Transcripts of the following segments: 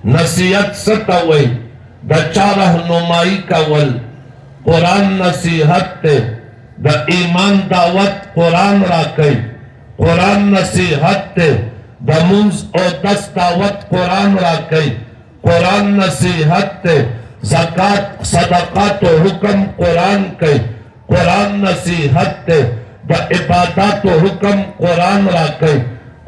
नसीहत सतवई द चा रहनुमाई कवल कुरान नसीहत ते द ईमान दावत कुरान राकई कुरान नसीहत ते द मुंज और दस दावत कुरान राकई कुरान नसीहत ते ज़कात सदका तो हुक्म कुरान कई कुरान नसीहत ते द इबादत तो हुक्म कुरान राकई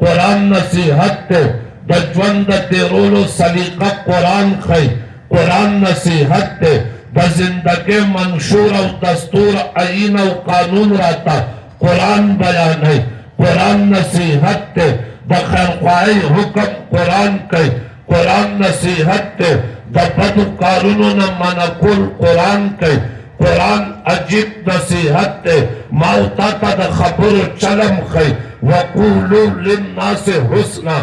कुरान नसीहत ते द ज्वंद तेरोलो सलीका कुरान खई कुरान नसीहत ते द जिंदगी मंशूर और दस्तूर आईन और कानून राता कुरान बयान है कुरान नसीहत ते द खैरख्वाही हुक्म कुरान कई कुरान नसीहत ते द बद कानून न मनकुल कुरान कई कुरान अजीब नसीहत ते माउता द खबर चलम खई वकूलू लिन्नास हुस्ना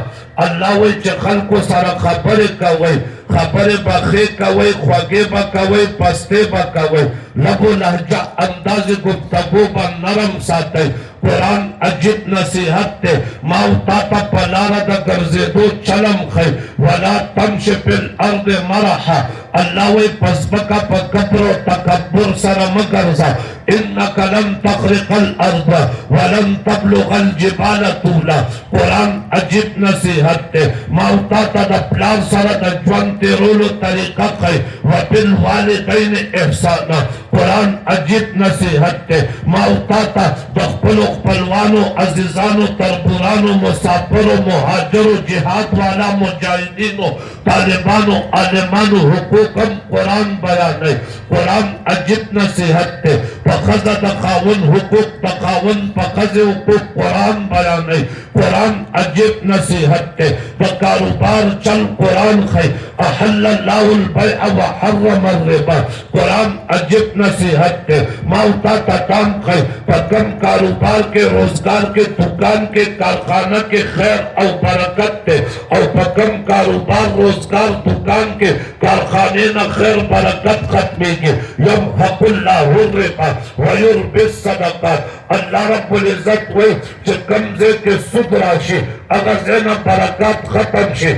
अल्लाह वे चखल को सारा खबर कवई खबर बखे कवई ख्वागे बकवई पस्ते बकवई लबो लहजा अंदाज गुफ्तगू बा नरम साथे कुरान अजीब नसीहत ते माउता ता पलारा द गर्जे दो चलम खई वला तमश फिल अर्द मरहा अल्लाह वे पसबका पकब्र तकब्बर सरा मगरजा इन्नका लन तखरिकल अर्द वलन तबलुगल जिबाल तूला कुरान अजीब नसीहत ते माउता ता द प्लान सरा द ज्वन तेरोलो तरीका खई व बिल वालिदैन ihsana कुरान अजीब नसीहत ते माउता ता द खपलवानो अजीजानो तरबुरानो मुसाफिरो मुहाजिरो जिहाद वाला मुजाहिदीनो तालिबानो आलिमानो हुकूकम कुरान बयान है कुरान अजीब नसीहत ते पखज़ तकावन हुकूक तकावन पखज़ हुकूक कुरान बयान है कुरान अजीब नसीहत ते कारोबार चल कुरान खै अहल्लल्लाहुल बैअ व हर्रमर रिबा कुरान अजीब नसीहत ते माउता तकाम खै पकम कारोबार के रोजगार के दुकान के कारखाना के खैर और बरकत ते और पकम कारोबार रोजगार दुकान के कारखाने न खैर बरकत खत्मे के यम हकुल्लाहु रिबा व युरबिस सदक़ात अल्लाह रब्बुल इज्जत वे कमजे के सुद राशि अगर जेना बरकत खत्म शे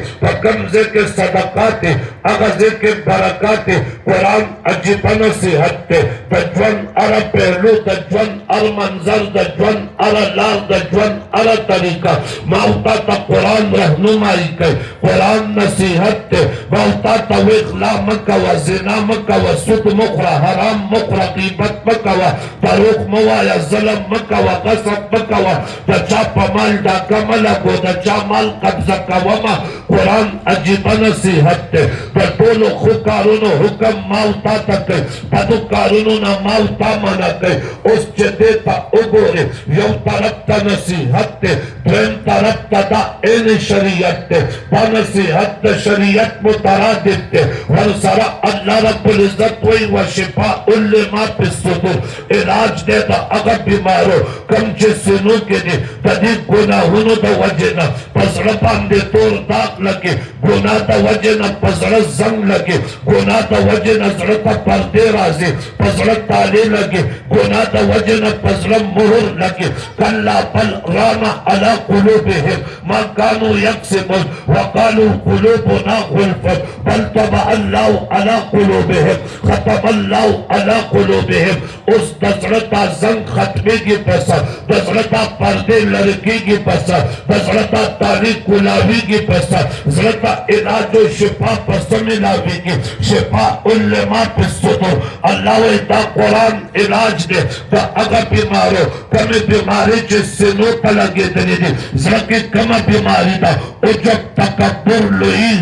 कमजे के सदक़ात अगर जे के बरकत कुरान अजीब नसीहत ते तजवन अर पहलू तजवन अर मंजर तजवन अर लाल तजवन अर तरीका माउता ता कुरान रहनुमाई के कुरान नसीहत ते माउता ता इखला मक्का व जिना मक्का व सुद मुखरा हराम मुखरा ग़ीबत मक्का व तरुख मवा या ज़लम मक्का व ग़स्ब मक्का व तचा पमाल डाका मलको तचा माल कब्जा कवमा कुरान अजीब नसीहत ते बटोलो खुकारुनो हुक्म माउता तक बदु कारुनो ना माउता मना के उस देता उगोरे यौ तरफ्ता नसीहत ते द्वैम तरफ्ता दा इन शरीयत ते बनसीहत शरीयत मुतरादिद ते वरसरा अल्लाह रब्बुल इज्जत व शिफा उल्लिमा फिस्सुदूर इलाज देता अगर बीमारो कम जिसनु के ने तदी गुनाहुनो द वजना पसड़ पांदे तोर दाग लगे गुनाह द वजना पसड़ जंग लगे गुनाह द वजना जड़ता पर्दे राजे पसड़ ताले लगे गुनाह द वजना पसड़ मुहर लगे कल्ला बल राना अला कुलूबिहिम मा कानू यक्सिबून व कालू कुलूबुना गुल्फ बल तबा अल्लाहु अला कुलूबिहिम खतम अल्लाहु अला कुलूबिहिम उस दजड़ता जंग खत्मे की पैसा दजड़ता पर्दे लड़की की पैसा दजड़ता तारीख गुलाबी की पैसा जड़ता इलाज शिफा पसमिलावी की शिफा उल्लेमा फिस्सुदूर अल्लाह दा कुरान इलाज दे तो अगर बीमारो कमी बीमारी जिससे नो लगे दे जड़के कम बीमारी दा उजब तकब्बुर लोई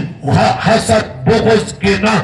हसद बुग़्ज़ की ना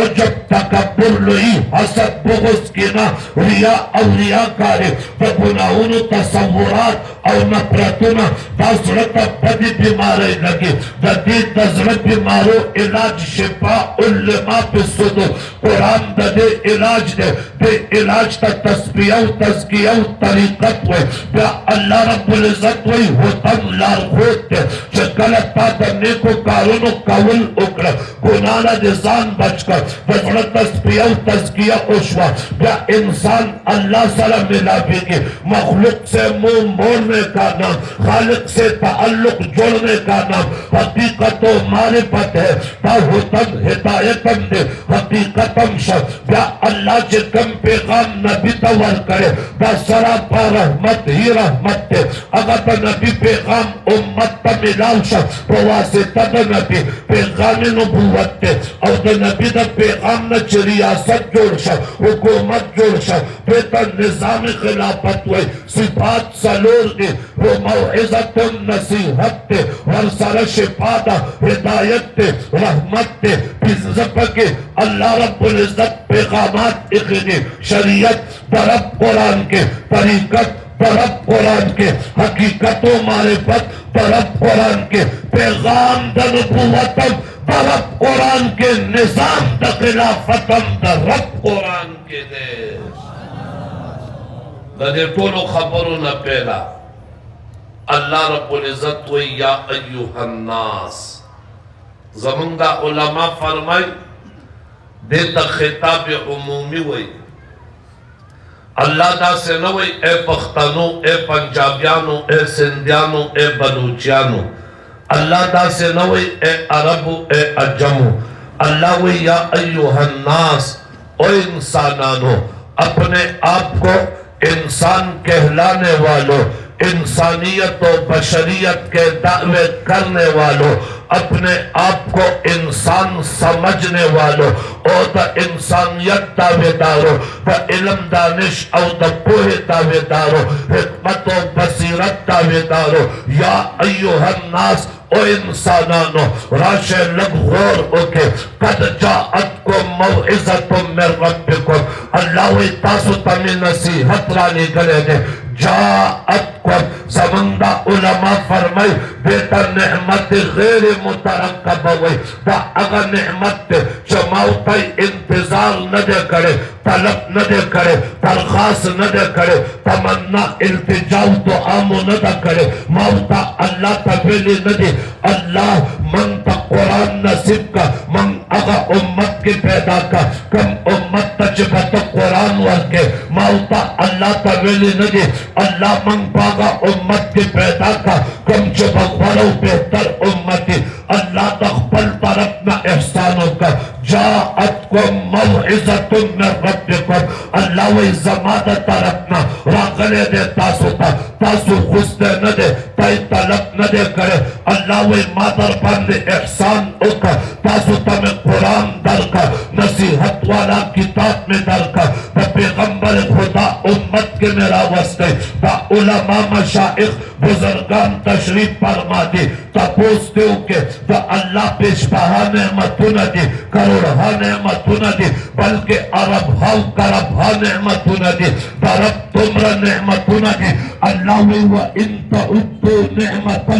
उजब तकब्बुर लोई हसद बुग़्ज़ की ना रिया औलिया करे तो गुनाहों तसव्वुरात और नफरतुना दजरत बदी बीमारी लगे जदीद दजरत बीमारो इलाज शिफा उल्लिमा फिस्सुदूर कुरान दे इलाज दे इलाज ता तस्बिया तज़किया तरीक़त वे या अल्लाह रब्बुल इज्जत वे होतम लार होते चकलता दने को कारुनो कावल उकरा गुनाना निजान बचकर बजड़ तस्बिया तस्किया उशवा या इंसान अल्लाह सला मिला भी के मखलूक से मुंह मोड़ने का नाम, खालिक से ताल्लुक जोड़ने का नाम हकीकत व मारिफत है। ताहुतम हिदायतम दे हकीकतम शब या अल्लाह जे कम पैगाम नबी तवर करे दा सरापा रहमत ही रहमत है। अगर तो नबी पैगाम उम्मत ता मिलाव शब प्रवासिता दा नबी पैगाम नबुवत है और दा नबी दा पैगाम न रियासत जोड़ शब हुकूमत जोड़ शब बेहतर निजाम खिलाफत हुए सिफात सलोर के वो मौइज़तुन नसीहत थे और सारा शिफादा हिदायत थे रहमत थे बिज़्ज़त के अल्लाह रब्बुल इज़्ज़त पैगामात इखने शरीयत तरफ कुरान के तरीकत तरफ कुरान के हकीकत व मारिफत तरफ कुरान के पैगाम द नबुव्वतम तरफ कुरान के निजाम द खिलाफतम तरफ कुरान के दे लगे टोलो खबरों न पहला अल्लाह रब्बुल इज़्ज़त व या अय्युहन नास ज़मंगा उलमा फरमाई देता खिताब उमूमी वही अल्लाह दा से न वही ए पख्तनो ए पंजाबियानो ए सिंधियानो ए बलूचियानो अल्लाह दा से न वही ए अरबो ए अजमो अल्लाह वही या अय्युहन नास ओ इंसानानो अपने आप को इंसान कहलाने वालों इंसानियत और बशरियत के दावे करने वालों अपने आप को इंसान समझने वालों और द इंसानियत दावेदारों द इल्म दानिश और द पोहे दावेदारों हिकमत और बसीरत दावेदारों या अय्युहन नास ओ इंसानानो राशे लग गौर ओके कद जाअतकुम मौइज़तुम मिन रब्बिकुम अल्लाह वे तासु तमी नसीहत रानी गले दे जाअतकुम ज़मंदा उलमा फरमाई बेहतर नेमत गैर मुतरक्कब हुई ता अगर नेमत जमाउताई इंतजार न दे करे तलब न दे करे दरखास्त न दे करे तमन्ना इल्तिजाउ तो आमो न दे करे मौता अल्लाह तवेली न दे अल्लाह मन ता कुरान नसीब का मन अगर उम्मत के पैदा का कम उम्मत तजबत कुरान वर्के मौता अल्लाह तवेली न दे अल्लाह मन पागा उम्मत के पैदा का कम चबगवरो बेहतर उम्मती अल्लाह तख्बल तरफ न एहसानों का जाअतकुम मौइज़तुम मिन रब्बिकुम अल्लाह वे ज़मादा तरफ न रागले दे तासु खुस्ते न दे ताई तलब न दे करे अल्लाह वे मादर बंद एहसान उका तासु तमें कुरान दर का नसीहत वाला किताब में दर का पैगंबर खुदा उम्मत के मेरा वस्ते ता उलमा मशाइख बुजुर्गान तशरीफ फरमा दी तपोस्ते के तो अल्लाह पेशबहा नेमतुन दी करोड़हा नेमतुन दी बल्कि अरब हाउ करबहा नेमतुन दी तरब तुमरा नेमतुन दी अल्लाह व इन तउद्दु नेमत